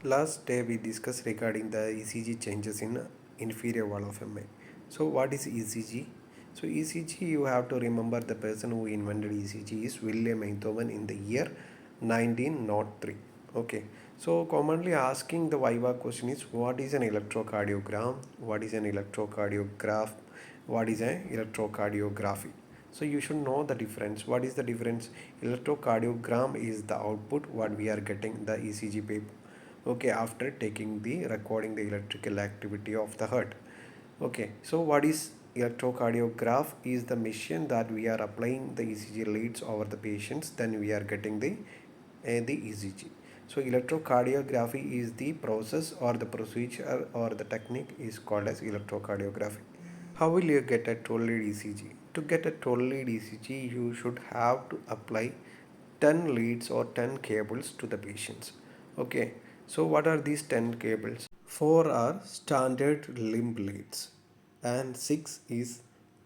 Last day we discussed regarding the ECG changes in inferior wall of MI. So what is ECG? So ECG, you have to remember the person who invented ECG is William Einthoven in the year 1903. Okay. So commonly asking the Viva question is what is an electrocardiogram? What is an electrocardiograph? What is an electrocardiography? So you should know the difference. What is the difference? Electrocardiogram is the output what we are getting the ECG paper. Okay, after taking the recording the electrical activity of the heart. Okay, so what is electrocardiograph is the machine that we are applying the ECG leads over the patients, then we are getting the ECG. So electrocardiography is the process or the procedure or the technique is called as electrocardiography. How will you get a 12 lead ECG? To get a 12 lead ECG, you should have to apply 10 leads or 10 cables to the patients. Okay, so what are these 10 cables? 4 are standard limb leads, and 6 is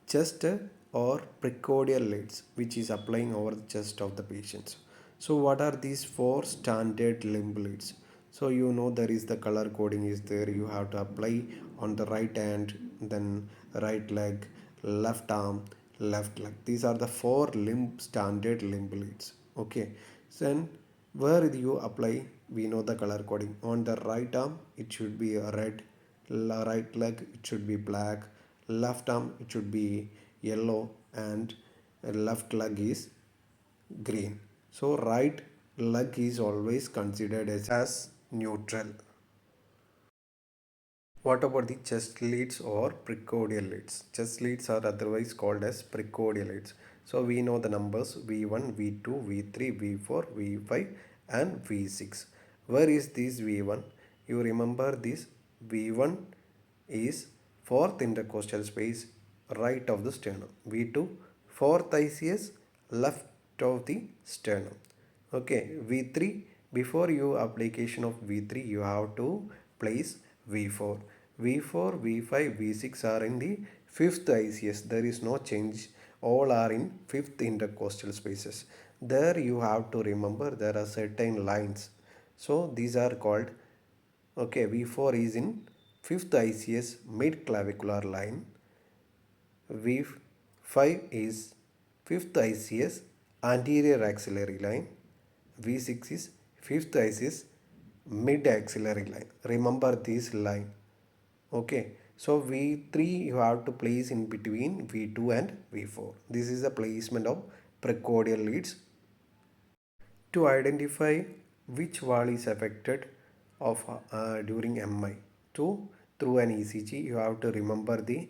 chest or precordial leads, which is applying over the chest of the patients. So, what are these 4 standard limb leads? So, you know there is the color coding is there. You have to apply on the right hand, then right leg, left arm, left leg. These are the 4 limb standard limb leads. Okay, so then where you apply, we know the color coding. On the right arm it should be a red, right leg it should be black, left arm it should be yellow, and left leg is green. So right leg is always considered as neutral. What about the chest leads or precordial leads? Chest leads are otherwise called as precordial leads. So we know the numbers V1, V2, V3, V4, V5 and V6. Where is this V1? You remember this V1 is fourth intercostal space right of the sternum. V2 fourth ICS left of the sternum. Okay, V3, before you application of V3 you have to place V4. V4, V5, V6 are in the fifth ICS. There is no change. All are in fifth intercostal spaces. There you have to remember there are certain lines. So these are called, okay, V4 is in fifth ICS mid clavicular line. V5 is fifth ICS anterior axillary line. V6 is fifth ICS mid axillary line. Remember this line. Okay, so V3 you have to place in between V2 and V4. This is the placement of precordial leads. To identify which wall is affected of during MI, to through an ECG you have to remember the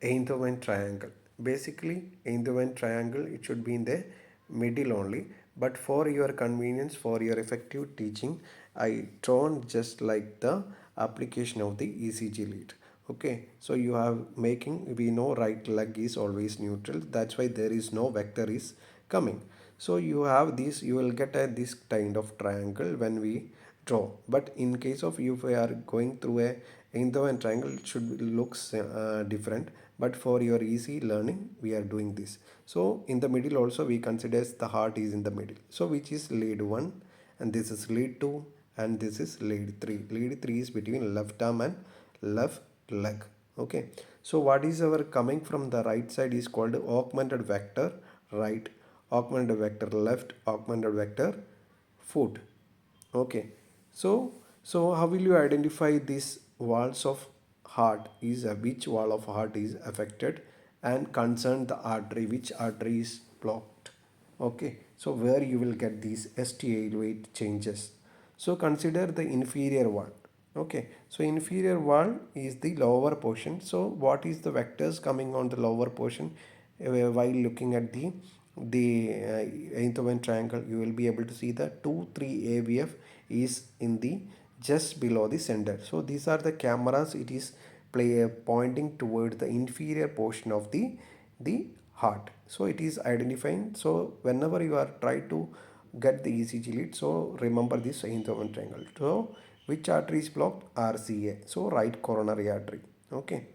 Einthoven triangle. Basically Einthoven triangle it should be in the middle only, but for your convenience, for your effective teaching, I drawn just like the application of the ECG lead. Okay, so you have making, we know right leg is always neutral, that's why there is no vector is coming. So you have this, you will get a this kind of triangle when we draw. But in case of if we are going through a Einthoven triangle, it should looks different. But for your easy learning, we are doing this. So in the middle also we consider the heart is in the middle. So which is lead 1 and this is lead 2 and this is lead 3. Lead 3 is between left arm and left leg. Okay. So what is our coming from the right side is called augmented vector right, augmented vector left, augmented vector foot. Okay, so how will you identify these walls of heart is which wall of heart is affected and concern the artery, which artery is blocked. Okay, so where you will get these ST weight changes. So consider the inferior wall. Okay, so inferior wall is the lower portion. So what is the vectors coming on the lower portion? While looking at the Einthoven triangle, you will be able to see the 2 3 AVF is in the just below the center. So these are the cameras, it is pointing toward the inferior portion of the heart. So it is identifying. So whenever you are try to get the ECG lead, so remember this Einthoven triangle. So which artery is blocked? RCA, so right coronary artery. Okay,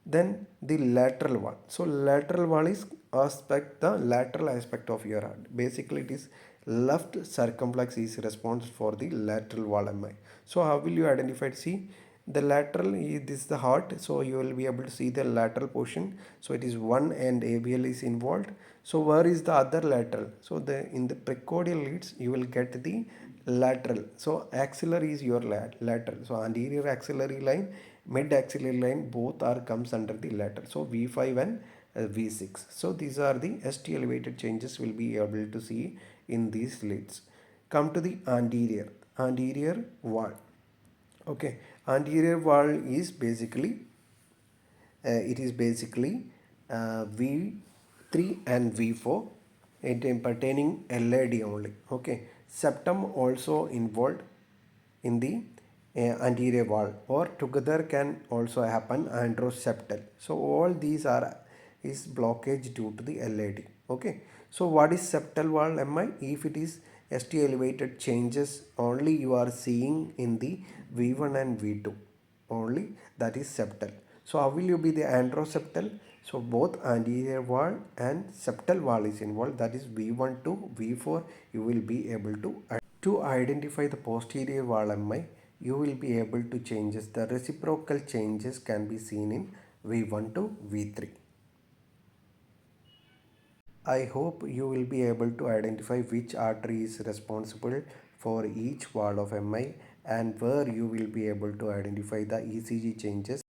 then the lateral wall. So lateral wall is the lateral aspect of your heart. Basically it is left circumflex is responsible for the lateral wall MI. So how will you identify? See, the lateral is this is the heart, so you will be able to see the lateral portion. So it is one and ABL is involved. So where is the other lateral? So the in the precordial leads you will get the lateral. So axillary is your lateral. So anterior axillary line, mid axillary line, both are comes under the lateral. So V5 and V6. So these are the ST elevated changes we'll be able to see in these leads. Come to the anterior wall. Okay, anterior wall is basically it is basically V3 and V4, it is pertaining LAD only. Okay, septum also involved in the anterior wall, or together can also happen androseptal. So all these are is blockage due to the LAD. Okay, so what is septal wall MI? If it is ST elevated changes only you are seeing in the V1 and V2 only, that is septal. So how will you be the androseptal? So both anterior wall and septal wall is involved, that is V1 to V4 you will be able to identify the posterior wall MI. You will be able to changes, the reciprocal changes can be seen in V1 to V3. I hope you will be able to identify which artery is responsible for each wall of MI, and where you will be able to identify the ECG changes